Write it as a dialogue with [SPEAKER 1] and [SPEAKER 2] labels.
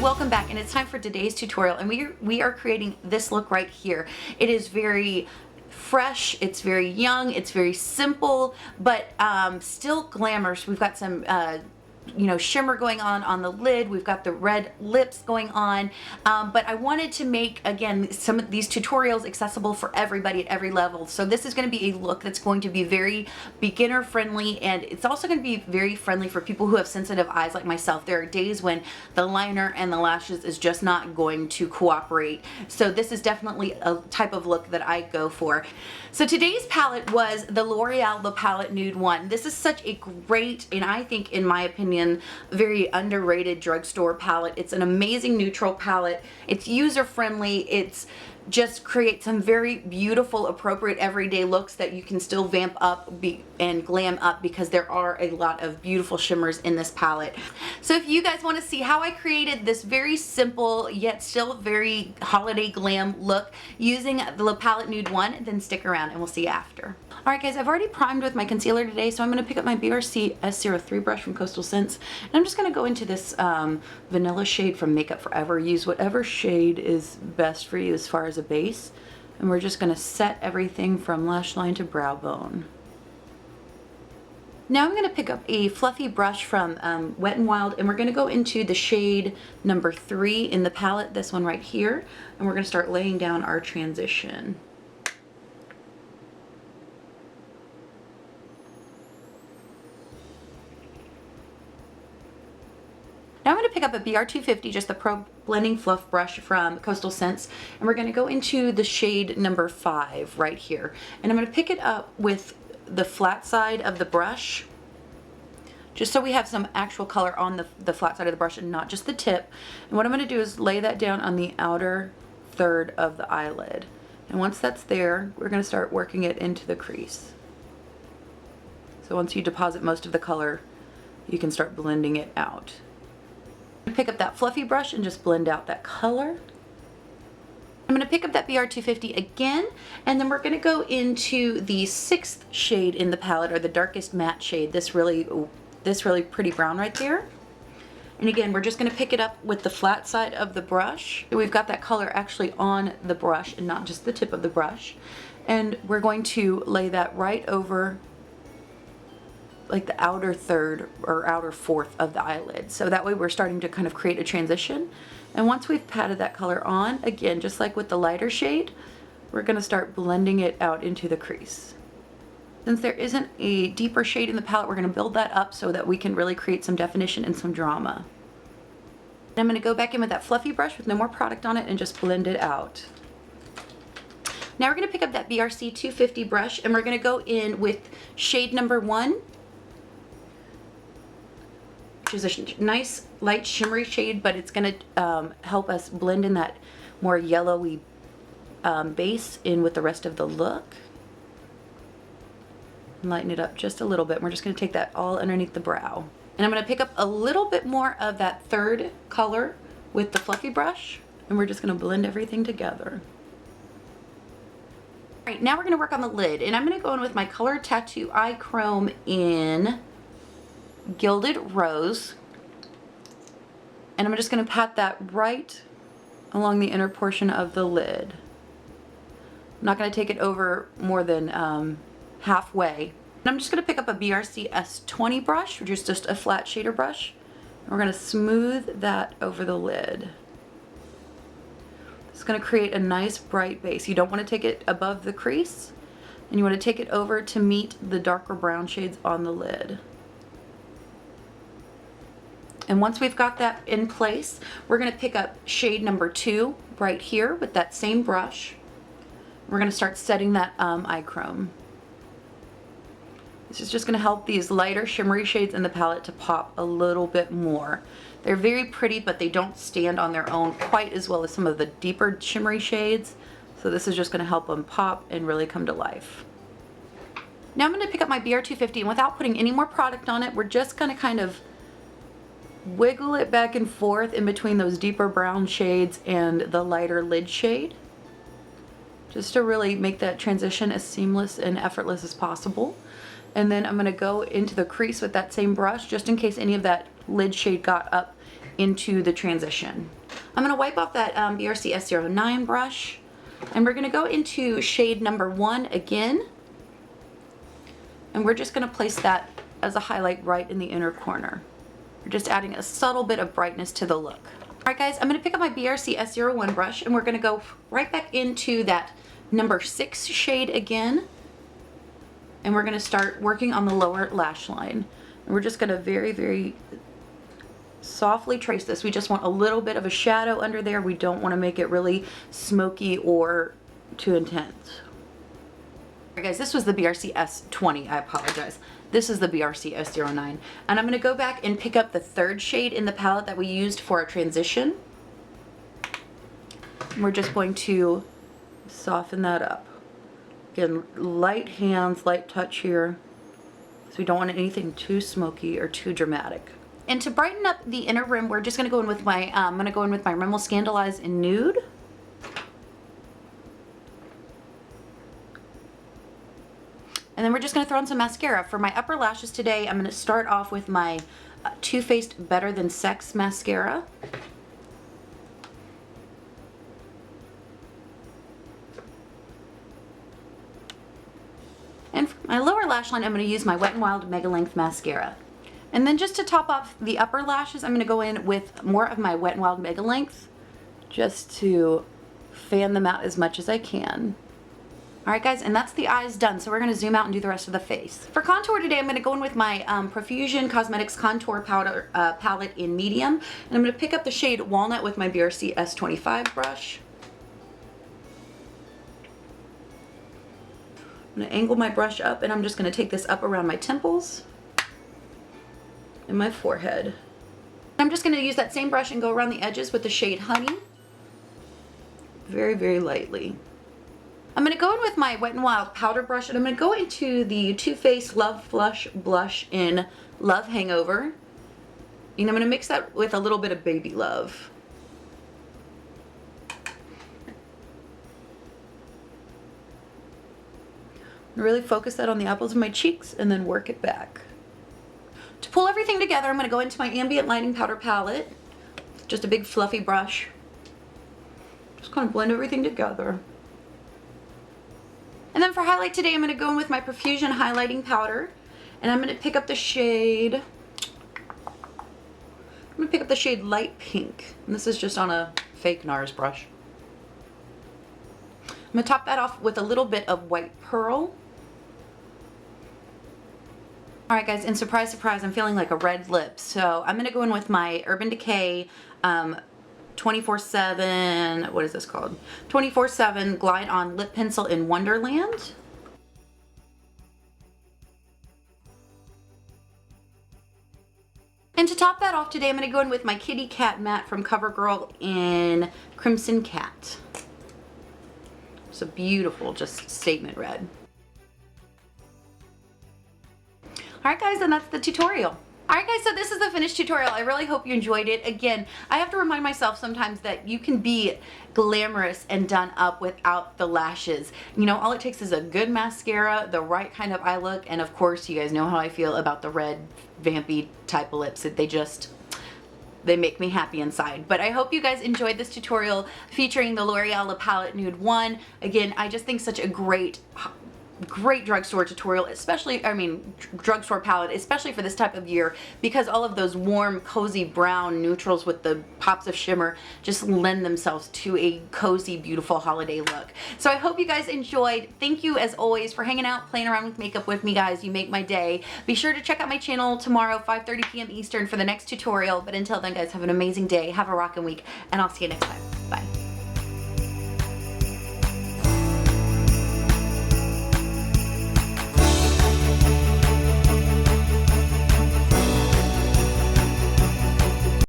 [SPEAKER 1] Welcome back, and it's time for today's tutorial, and we are creating this look right here. It is very fresh, it's very young, it's very simple, but still glamorous. We've got some you know, shimmer going on the lid. We've got the red lips going on, but I wanted to make, again, some of these tutorials accessible for everybody at every level. So this is going to be a look that's going to be very beginner friendly, and it's also going to be very friendly for people who have sensitive eyes like myself. There are days when the liner and the lashes is just not going to cooperate. So this is definitely a type of look that I go for. So today's palette was the L'Oreal The Palette Nude 1. This is such a great, and I think, in my opinion, very underrated drugstore palette. It's an amazing neutral palette. It's user friendly. It's just creates some very beautiful, appropriate everyday looks that you can still vamp up and glam up, because there are a lot of beautiful shimmers in this palette. So if you guys want to see how I created this very simple yet still very holiday glam look using the Palette Nude 1, then stick around and we'll see you after. Alright guys, I've already primed with my concealer today, so I'm going to pick up my BRC S03 brush from Coastal Scents, and I'm just going to go into this vanilla shade from Makeup Forever. Use whatever shade is best for you as far as a base, and we're just going to set everything from lash line to brow bone. Now I'm going to pick up a fluffy brush from Wet n Wild, and we're going to go into the shade number 3 in the palette, this one right here, and we're going to start laying down our transition. Now I'm going to pick up a BR250, just the Pro Blending Fluff brush from Coastal Scents, and we're going to go into the shade number 5 right here. And I'm going to pick it up with the flat side of the brush, just so we have some actual color on the flat side of the brush and not just the tip. And what I'm going to do is lay that down on the outer third of the eyelid. And once that's there, we're going to start working it into the crease. So once you deposit most of the color, you can start blending it out. Pick up that fluffy brush and just blend out that color. I'm going to pick up that BR250 again, and then we're going to go into the 6th shade in the palette, or the darkest matte shade, this really pretty brown right there. And again, we're just going to pick it up with the flat side of the brush. We've got that color actually on the brush and not just the tip of the brush. And we're going to lay that right over like the outer third or outer fourth of the eyelid. So that way we're starting to kind of create a transition. And once we've patted that color on, again, just like with the lighter shade, we're going to start blending it out into the crease. Since there isn't a deeper shade in the palette, we're going to build that up so that we can really create some definition and some drama. And I'm going to go back in with that fluffy brush with no more product on it and just blend it out. Now we're going to pick up that BRC 250 brush, and we're going to go in with shade number 1, which is a nice light shimmery shade, but it's going to help us blend in that more yellowy base in with the rest of the look. And lighten it up just a little bit. We're just going to take that all underneath the brow. And I'm going to pick up a little bit more of that third color with the fluffy brush, and we're just going to blend everything together. Alright, now we're going to work on the lid, and I'm going to go in with my Color Tattoo Eye Chrome in Gilded Rose, and I'm just going to pat that right along the inner portion of the lid. I'm not going to take it over more than halfway. And I'm just going to pick up a BRC S20 brush, which is just a flat shader brush, and we're going to smooth that over the lid. It's going to create a nice bright base. You don't want to take it above the crease, and you want to take it over to meet the darker brown shades on the lid. And once we've got that in place, we're going to pick up shade number 2 right here with that same brush. We're going to start setting that eye chrome. This is just going to help these lighter shimmery shades in the palette to pop a little bit more. They're very pretty, but they don't stand on their own quite as well as some of the deeper shimmery shades. So this is just going to help them pop and really come to life. Now I'm going to pick up my BR250, and without putting any more product on it, we're just going to kind of wiggle it back and forth in between those deeper brown shades and the lighter lid shade, just to really make that transition as seamless and effortless as possible. And then I'm going to go into the crease with that same brush, just in case any of that lid shade got up into the transition. I'm going to wipe off that BRC S09 brush, and we're going to go into shade number 1 again, and we're just going to place that as a highlight right in the inner corner. We're just adding a subtle bit of brightness to the look. Alright guys, I'm going to pick up my BRC S01 brush, and we're going to go right back into that number 6 shade again, and we're going to start working on the lower lash line. And we're just going to very, very softly trace this. We just want a little bit of a shadow under there. We don't want to make it really smoky or too intense. Alright guys, this was the BRC S20, I apologize. This is the BRC S09. And I'm going to go back and pick up the 3rd shade in the palette that we used for our transition. And we're just going to soften that up. Again, light hands, light touch here. So we don't want anything too smoky or too dramatic. And to brighten up the inner rim, we're just going to go in with my, I'm going to go in with my Rimmel Scandalize in Nude. And then we're just going to throw on some mascara. For my upper lashes today, I'm going to start off with my Too Faced Better Than Sex mascara. And for my lower lash line, I'm going to use my Wet n Wild Mega Length mascara. And then just to top off the upper lashes, I'm going to go in with more of my Wet n Wild Mega Length, just to fan them out as much as I can. Alright guys, and that's the eyes done, so we're going to zoom out and do the rest of the face. For contour today, I'm going to go in with my Profusion Cosmetics Contour Powder palette in medium, and I'm going to pick up the shade Walnut with my BRC S25 brush. I'm going to angle my brush up, and I'm just going to take this up around my temples and my forehead. I'm just going to use that same brush and go around the edges with the shade Honey, very, very lightly. I'm going to go in with my Wet n Wild powder brush, and I'm going to go into the Too Faced Love Flush blush in Love Hangover. And I'm going to mix that with a little bit of Baby Love. Really focus that on the apples of my cheeks and then work it back. To pull everything together, I'm going to go into my Ambient Lighting Powder palette. Just a big fluffy brush. Just kind of blend everything together. And then for highlight today, I'm going to go in with my Profusion highlighting powder, and I'm going to pick up the shade, Light Pink, and this is just on a fake NARS brush. I'm going to top that off with a little bit of White Pearl. Alright guys, and surprise, surprise, I'm feeling like a red lip, so I'm going to go in with my Urban Decay 24/7, what is this called? 24/7 Glide On Lip Pencil in Wonderland. And to top that off today, I'm going to go in with my Kitty Cat Matte from CoverGirl in Crimson Cat. It's a beautiful, just statement red. Alright guys, and that's the tutorial. Alright guys, so this is the finished tutorial. I really hope you enjoyed it. Again, I have to remind myself sometimes that you can be glamorous and done up without the lashes. You know, all it takes is a good mascara, the right kind of eye look, and of course you guys know how I feel about the red vampy type of lips. That they make me happy inside. But I hope you guys enjoyed this tutorial featuring the L'Oreal La Palette Nude 1. Again, I just think such a great drugstore tutorial, especially, I mean, drugstore palette, especially for this type of year, because all of those warm, cozy brown neutrals with the pops of shimmer just lend themselves to a cozy, beautiful holiday look. So I hope you guys enjoyed. Thank you, as always, for hanging out, playing around with makeup with me, guys. You make my day. Be sure to check out my channel tomorrow, 5:30 p.m. Eastern, for the next tutorial. But until then, guys, have an amazing day. Have a rockin' week, and I'll see you next time. Bye.